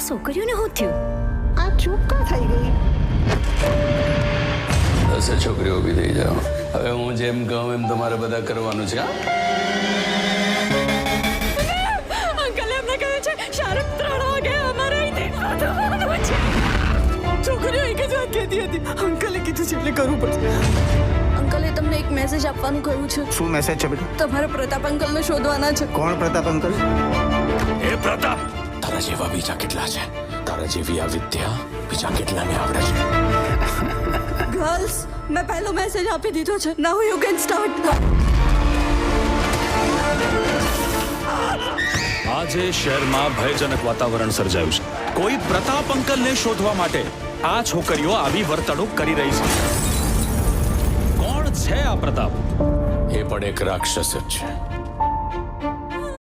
છોકરીઓને શું થયું? આ ચૂપ કા થઈ ગઈ? 10 છોકરીઓ ઊભી થઈ જાઓ. હવે હું જેમ કહું એમ તમારે બધા કરવાનું છે. અંકલે એમને કહ્યું છે શાહરુખ 3 વાગે અમારે અહીંથી જવાનું છે. છોકરીઓ એક જ વાત કહેતી હતી. અંકલે કીધું છે એટલે કરવું પડશે. અંકલે તમને એક મેસેજ આપવાનું કહ્યું છે. શું મેસેજ છે બેટા? તમારે પ્રતાપ અંકલને શોધવાના છે. કોણ પ્રતાપ અંકલ? એ પ્રતાપ, તારા જેવા બીજા કેટલા છે? તારા જેવી આ વિદ્યા બીજા કેટલાને આવડે છે? ગર્લ્સ, મેં પહેલો મેસેજ આપી દીધો છે. નાઉ યુ કેન સ્ટાર્ટ. આજે શહેરમાં ભયજનક વાતાવરણ સર્જાયું છે. કોઈ પ્રતાપ અંકલને શોધવા માટે આ છોકરીઓ આવી વર્તણૂક કરી રહી છે. કોણ છે આ પ્રતાપ? એ પણ એક રાક્ષસ જ છે.